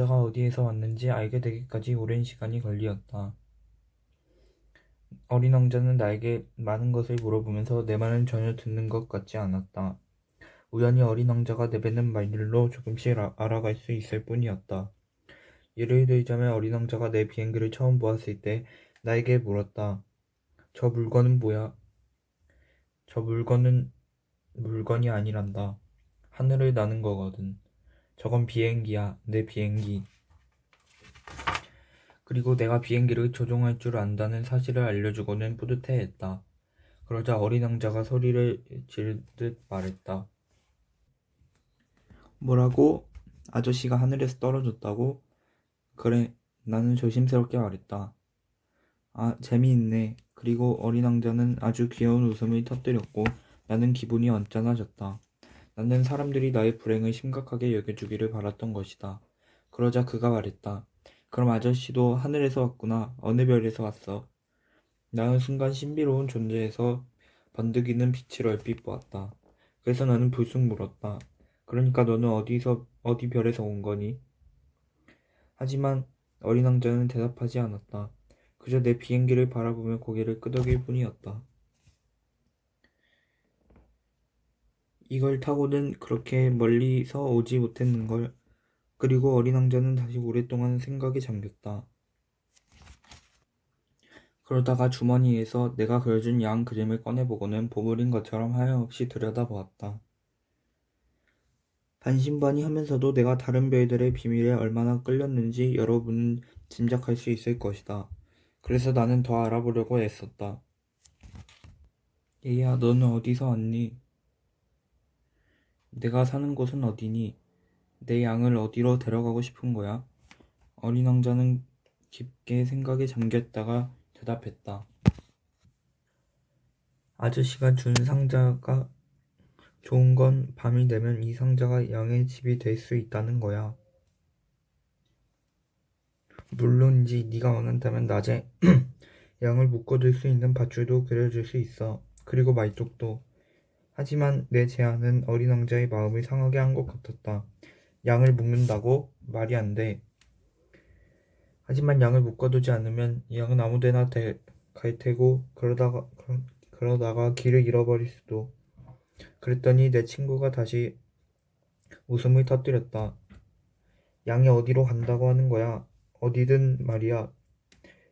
남자가 어디에서 왔는지 알게 되기까지 오랜 시간이 걸리었다. 어린 왕자는 나에게 많은 것을 물어보면서 내 말은 전혀 듣는 것 같지 않았다. 우연히 어린 왕자가 내뱉는 말들로 조금씩 알아갈 수 있을 뿐이었다. 예를 들자면 어린 왕자가 내 비행기를 처음 보았을 때 나에게 물었다. 저 물건은 뭐야? 저 물건은 물건이 아니란다. 하늘을 나는 거거든. 저건 비행기야, 내 비행기. 그리고 내가 비행기를 조종할 줄 안다는 사실을 알려주고는 뿌듯해했다. 그러자 어린 왕자가 소리를 지르듯 말했다. 뭐라고? 아저씨가 하늘에서 떨어졌다고? 그래, 나는 조심스럽게 말했다. 아, 재미있네. 그리고 어린 왕자는 아주 귀여운 웃음을 터뜨렸고 나는 기분이 언짢아졌다. 나는 사람들이 나의 불행을 심각하게 여겨주기를 바랐던 것이다. 그러자 그가 말했다. 그럼 아저씨도 하늘에서 왔구나. 어느 별에서 왔어? 나는 순간 신비로운 존재에서 번득이는 빛을 얼핏 보았다. 그래서 나는 불쑥 물었다. 그러니까 너는 어디 별에서 온 거니? 하지만 어린 왕자는 대답하지 않았다. 그저 내 비행기를 바라보며 고개를 끄덕일 뿐이었다. 이걸 타고는 그렇게 멀리서 오지 못했는걸. 그리고 어린 왕자는 다시 오랫동안 생각에 잠겼다. 그러다가 주머니에서 내가 그려준 양 그림을 꺼내보고는 보물인 것처럼 하염없이 들여다보았다. 반신반의하면서도 내가 다른 별들의 비밀에 얼마나 끌렸는지 여러분은 짐작할 수 있을 것이다. 그래서 나는 더 알아보려고 애썼다. 얘야, 너는 어디서 왔니? 내가 사는 곳은 어디니? 내 양을 어디로 데려가고 싶은 거야? 어린 왕자는 깊게 생각에 잠겼다가 대답했다. 아저씨가 준 상자가 좋은 건 밤이 되면 이 상자가 양의 집이 될 수 있다는 거야. 물론이지 네가 원한다면 낮에 양을 묶어둘 수 있는 밧줄도 그려줄 수 있어. 그리고 말뚝도. 하지만 내 제안은 어린 왕자의 마음을 상하게 한 것 같았다. 양을 묶는다고? 말이 안 돼. 하지만 양을 묶어두지 않으면 이 양은 아무데나 갈 테고 그러다가 길을 잃어버릴 수도. 그랬더니 내 친구가 다시 웃음을 터뜨렸다. 양이 어디로 간다고 하는 거야? 어디든 말이야.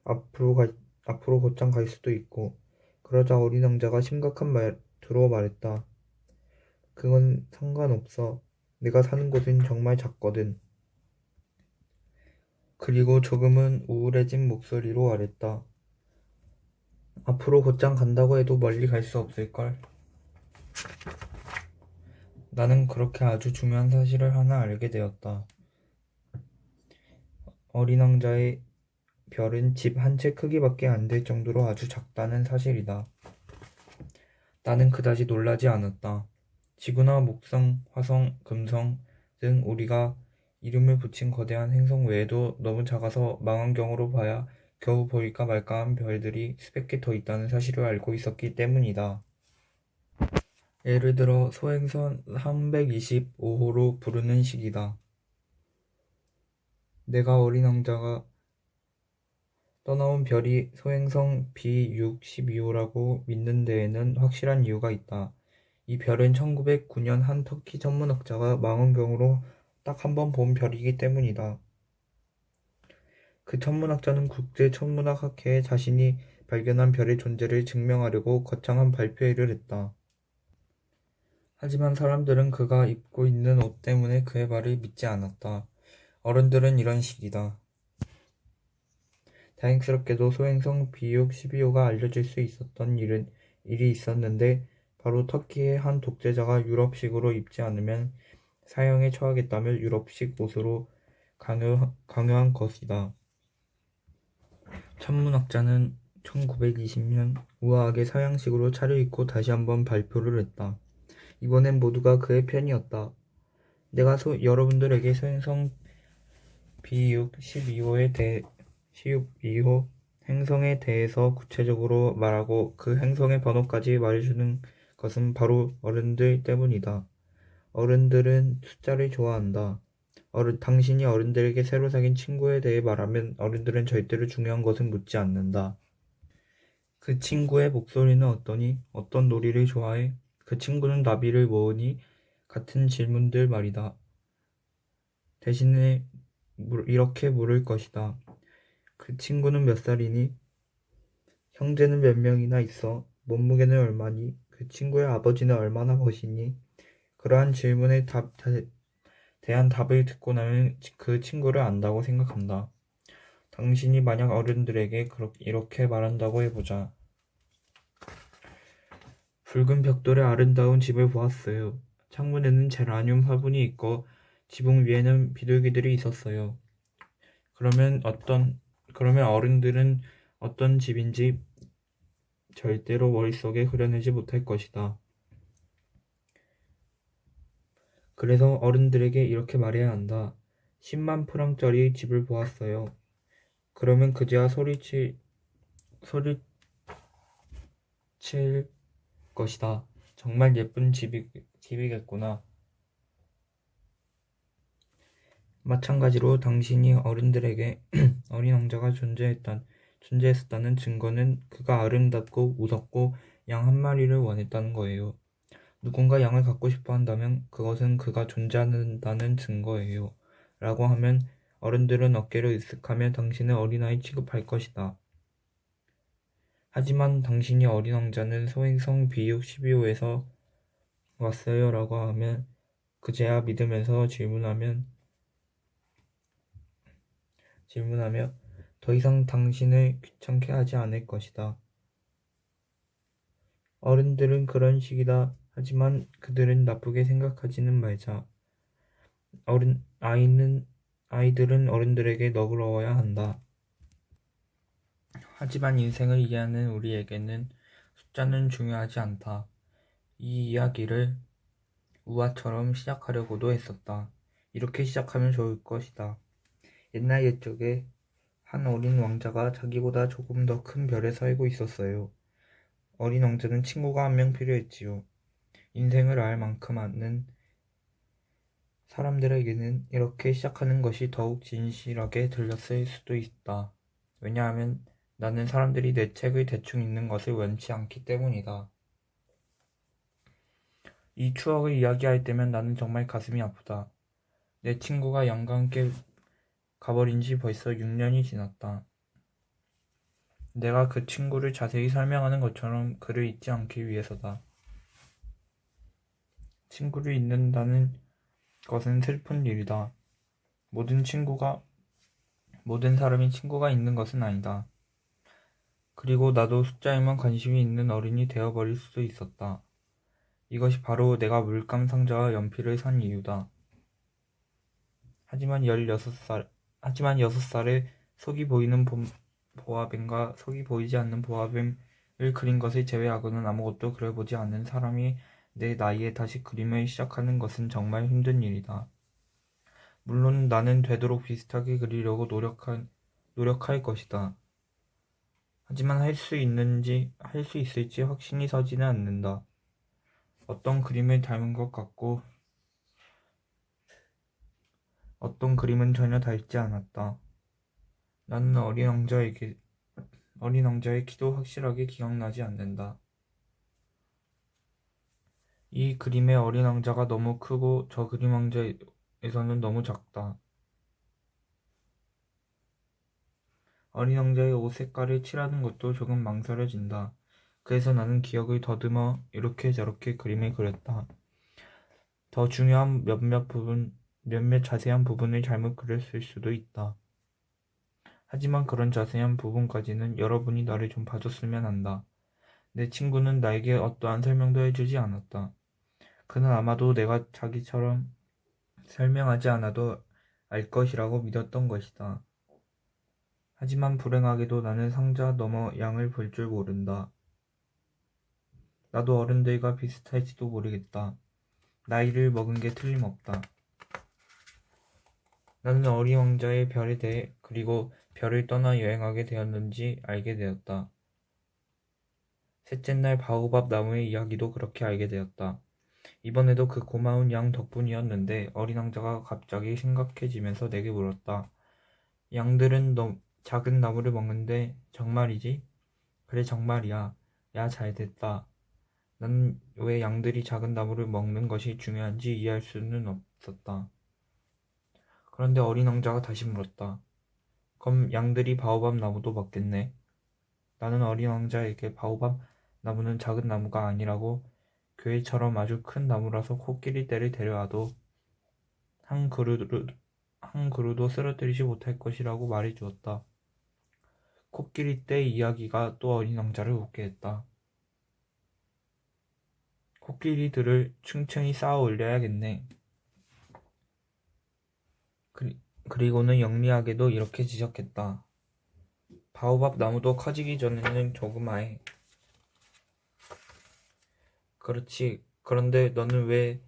앞으로 곧장 갈 수도 있고. 그러자 어린 왕자가 심각한 말투로 말했다. 그건 상관없어. 내가 사는 곳은 정말 작거든. 그리고 조금은 우울해진 목소리로 말했다. 앞으로 곧장 간다고 해도 멀리 갈 수 없을걸? 나는 그렇게 아주 중요한 사실을 하나 알게 되었다. 어린 왕자의 별은 집 한 채 크기밖에 안 될 정도로 아주 작다는 사실이다. 나는 그다지 놀라지 않았다. 지구나 목성, 화성, 금성 등 우리가 이름을 붙인 거대한 행성 외에도 너무 작아서 망원경으로 봐야 겨우 보일까 말까한 별들이 수백 개 더 있다는 사실을 알고 있었기 때문이다. 예를 들어 소행성 325호로 부르는 식이다. 내가 어린 왕자가 떠나온 별이 소행성 B612호라고 믿는 데에는 확실한 이유가 있다. 이 별은 1909년 한 터키 천문학자가 망원경으로 딱 한 번 본 별이기 때문이다. 그 천문학자는 국제천문학학회에 자신이 발견한 별의 존재를 증명하려고 거창한 발표회를 했다. 하지만 사람들은 그가 입고 있는 옷 때문에 그의 말을 믿지 않았다. 어른들은 이런 식이다. 다행스럽게도 소행성 B612호가 알려질 수 있었던 일이 있었는데 바로 터키의 한 독재자가 유럽식으로 입지 않으면 사형에 처하겠다며 유럽식 옷으로 강요한 것이다. 천문학자는 1920년 우아하게 서양식으로 차려입고 다시 한번 발표를 했다. 이번엔 모두가 그의 편이었다. 내가 여러분들에게 소행성 B612호 행성에 대해서 구체적으로 말하고 그 행성의 번호까지 말해주는 것은 바로 어른들 때문이다. 어른들은 숫자를 좋아한다. 당신이 어른들에게 새로 사귄 친구에 대해 말하면 어른들은 절대로 중요한 것은 묻지 않는다. 그 친구의 목소리는 어떠니? 어떤 놀이를 좋아해? 그 친구는 나비를 모으니? 같은 질문들 말이다. 대신에 이렇게 물을 것이다. 그 친구는 몇 살이니? 형제는 몇 명이나 있어? 몸무게는 얼마니? 그 친구의 아버지는 얼마나 버시니? 그러한 질문에 대한 답을 듣고 나면 그 친구를 안다고 생각한다. 당신이 만약 어른들에게 이렇게 말한다고 해보자. 붉은 벽돌의 아름다운 집을 보았어요. 창문에는 제라늄 화분이 있고 지붕 위에는 비둘기들이 있었어요. 그러면 어른들은 어떤 집인지 절대로 머릿속에 그려내지 못할 것이다. 그래서 어른들에게 이렇게 말해야 한다. 10만 프랑짜리 집을 보았어요. 그러면 그제야 소리칠 것이다. 정말 예쁜 집이겠구나. 마찬가지로 당신이 어른들에게 어린 왕자가 존재했었다는 증거는 그가 아름답고 무섭고 양 한 마리를 원했다는 거예요. 누군가 양을 갖고 싶어 한다면 그것은 그가 존재한다는 증거예요. 라고 하면 어른들은 어깨를 으쓱하며 당신을 어린아이 취급할 것이다. 하지만 당신이 어린 왕자는 소행성 비육 12호에서 왔어요 라고 하면 그제야 믿으면서 질문하며 더 이상 당신을 귀찮게 하지 않을 것이다. 어른들은 그런 식이다. 하지만 그들은 나쁘게 생각하지는 말자. 아이들은 어른들에게 너그러워야 한다. 하지만 인생을 이해하는 우리에게는 숫자는 중요하지 않다. 이 이야기를 우화처럼 시작하려고도 했었다. 이렇게 시작하면 좋을 것이다. 옛날 옛적에 한 어린 왕자가 자기보다 조금 더 큰 별에 살고 있었어요. 어린 왕자는 친구가 한 명 필요했지요. 인생을 알 만큼 아는 사람들에게는 이렇게 시작하는 것이 더욱 진실하게 들렸을 수도 있다. 왜냐하면 나는 사람들이 내 책을 대충 읽는 것을 원치 않기 때문이다. 이 추억을 이야기할 때면 나는 정말 가슴이 아프다. 내 친구가 양과 함께 가버린 지 벌써 6년이 지났다. 내가 그 친구를 자세히 설명하는 것처럼 그를 잊지 않기 위해서다. 친구를 잊는다는 것은 슬픈 일이다. 모든 사람이 친구가 있는 것은 아니다. 그리고 나도 숫자에만 관심이 있는 어른이 되어버릴 수도 있었다. 이것이 바로 내가 물감 상자와 연필을 산 이유다. 하지만 6살에 속이 보이는 보아뱀과 속이 보이지 않는 보아뱀을 그린 것을 제외하고는 아무것도 그려보지 않은 사람이 내 나이에 다시 그림을 시작하는 것은 정말 힘든 일이다. 물론 나는 되도록 비슷하게 그리려고 노력할 것이다. 하지만 할 수 있을지 확신이 서지는 않는다. 어떤 그림을 닮은 것 같고 어떤 그림은 전혀 닮지 않았다. 나는 어린 왕자의 키도 확실하게 기억나지 않는다. 이 그림의 어린 왕자가 너무 크고 저 그림 왕자에서는 너무 작다. 어린 왕자의 옷 색깔을 칠하는 것도 조금 망설여진다. 그래서 나는 기억을 더듬어 이렇게 저렇게 그림을 그렸다. 더 중요한 몇몇 자세한 부분을 잘못 그렸을 수도 있다. 하지만 그런 자세한 부분까지는 여러분이 나를 좀 봐줬으면 한다. 내 친구는 나에게 어떠한 설명도 해주지 않았다. 그는 아마도 내가 자기처럼 설명하지 않아도 알 것이라고 믿었던 것이다. 하지만 불행하게도 나는 상자 너머 양을 볼 줄 모른다. 나도 어른들과 비슷할지도 모르겠다. 나이를 먹은 게 틀림없다. 나는 어린 왕자의 별에 대해 그리고 별을 떠나 여행하게 되었는지 알게 되었다. 셋째 날 바오밥 나무의 이야기도 그렇게 알게 되었다. 이번에도 그 고마운 양 덕분이었는데 어린 왕자가 갑자기 심각해지면서 내게 물었다. 양들은 작은 나무를 먹는데 정말이지? 그래 정말이야. 야 잘됐다. 난 왜 양들이 작은 나무를 먹는 것이 중요한지 이해할 수는 없었다. 그런데 어린 왕자가 다시 물었다. 그럼 양들이 바오밥 나무도 먹겠네? 나는 어린 왕자에게 바오밥 나무는 작은 나무가 아니라고 교회처럼 아주 큰 나무라서 코끼리 떼를 데려와도 한 그루도 쓰러뜨리지 못할 것이라고 말해주었다. 코끼리 떼 이야기가 또 어린 왕자를 웃게 했다. 코끼리들을 층층이 쌓아 올려야겠네. 그리고는 영리하게도 이렇게 지적했다. 바오밥 나무도 커지기 전에는 조그마해. 그렇지. 그런데 너는 왜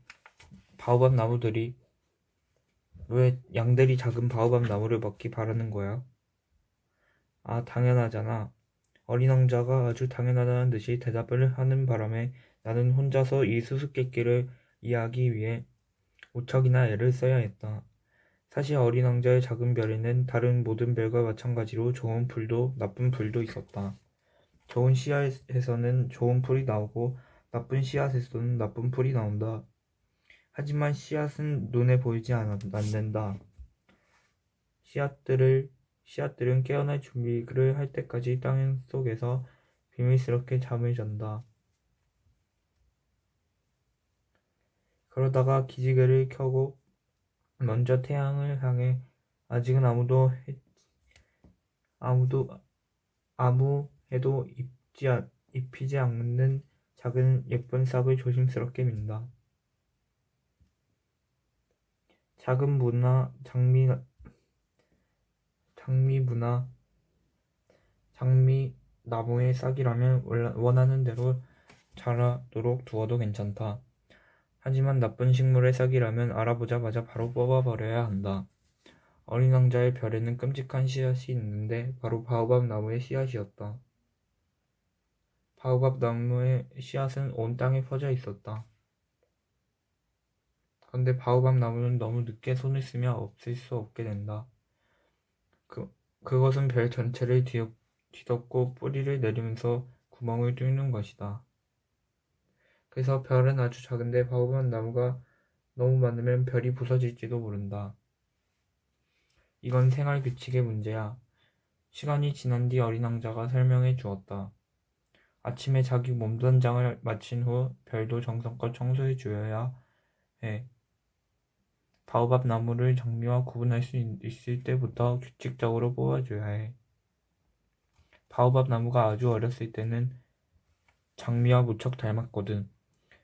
양들이 작은 바오밥 나무를 먹기 바라는 거야? 아, 당연하잖아. 어린 왕자가 아주 당연하다는 듯이 대답을 하는 바람에 나는 혼자서 이 수수께끼를 이해하기 위해 무척이나 애를 써야 했다. 사실 어린 왕자의 작은 별에는 다른 모든 별과 마찬가지로 좋은 풀도 나쁜 풀도 있었다. 좋은 씨앗에서는 좋은 풀이 나오고 나쁜 씨앗에서는 나쁜 풀이 나온다. 하지만 씨앗은 눈에 보이지 않는다. 씨앗들은 깨어날 준비를 할 때까지 땅 속에서 비밀스럽게 잠을 잔다. 그러다가 기지개를 켜고 먼저 태양을 향해 아직은 아무 해도 입히지 않는 작은 예쁜 싹을 조심스럽게 민다. 작은 무나 장미 나무의 싹이라면 원하는 대로 자라도록 두어도 괜찮다. 하지만 나쁜 식물의 싹이라면 알아보자마자 바로 뽑아버려야 한다. 어린 왕자의 별에는 끔찍한 씨앗이 있는데 바로 바오밥 나무의 씨앗이었다. 바오밥 나무의 씨앗은 온 땅에 퍼져 있었다. 그런데 바오밥 나무는 너무 늦게 손을 쓰며 없앨 수 없게 된다. 그것은 별 전체를 뒤덮고 뿌리를 내리면서 구멍을 뚫는 것이다. 그래서 별은 아주 작은데 바오밥 나무가 너무 많으면 별이 부서질지도 모른다. 이건 생활 규칙의 문제야. 시간이 지난 뒤 어린 왕자가 설명해 주었다. 아침에 자기 몸단장을 마친 후 별도 정성껏 청소해 주어야 해. 바오밥 나무를 장미와 구분할 수 있을 때부터 규칙적으로 뽑아줘야 해. 바오밥 나무가 아주 어렸을 때는 장미와 무척 닮았거든.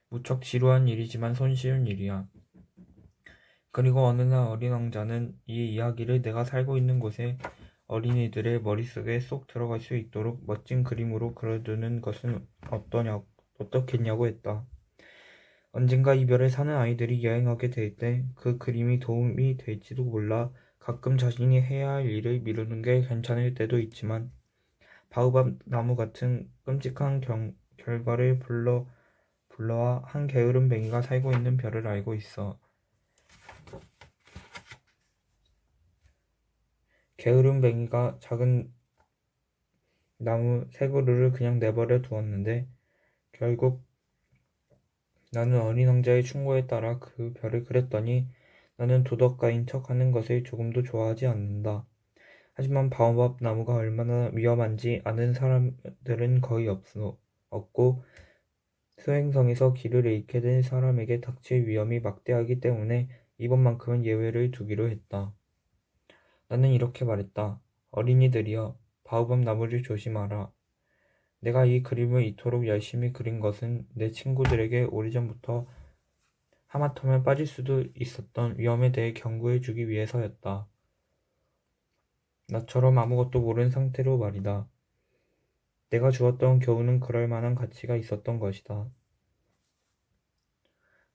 무척 지루한 일이지만 손쉬운 일이야. 그리고 어느 날 어린 왕자는 이 이야기를 내가 살고 있는 곳에 어린이들의 머릿속에 쏙 들어갈 수 있도록 멋진 그림으로 그려두는 것은 어떻겠냐고 했다. 언젠가 이 별에 사는 아이들이 여행하게 될 때 그 그림이 도움이 될지도 몰라. 가끔 자신이 해야 할 일을 미루는 게 괜찮을 때도 있지만 바오밥 나무 같은 끔찍한 결과를 불러와 한 게으름뱅이가 살고 있는 별을 알고 있어. 게으름뱅이가 작은 나무 세 그루를 그냥 내버려 두었는데 결국 나는 어린 왕자의 충고에 따라 그 별을 그렸더니 나는 도덕가인 척 하는 것을 조금도 좋아하지 않는다. 하지만 바오밥 나무가 얼마나 위험한지 아는 사람들은 거의 없고 수행성에서 길을 잃게 된 사람에게 닥칠 위험이 막대하기 때문에 이번만큼은 예외를 두기로 했다. 나는 이렇게 말했다. 어린이들이여, 바오밥 나무를 조심하라. 내가 이 그림을 이토록 열심히 그린 것은 내 친구들에게 오래전부터 하마터면 빠질 수도 있었던 위험에 대해 경고해 주기 위해서였다. 나처럼 아무것도 모르는 상태로 말이다. 내가 주었던 교훈은 그럴 만한 가치가 있었던 것이다.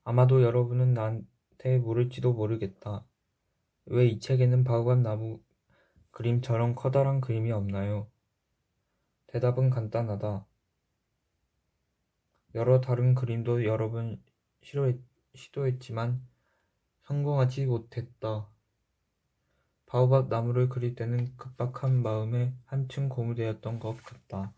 아마도 여러분은 나한테 물을지도 모르겠다. 왜 이 책에는 바오밥 나무 그림처럼 커다란 그림이 없나요? 대답은 간단하다. 여러 다른 그림도 여러분 시도했지만 성공하지 못했다. 바오밥 나무를 그릴 때는 급박한 마음에 한층 고무되었던 것 같다.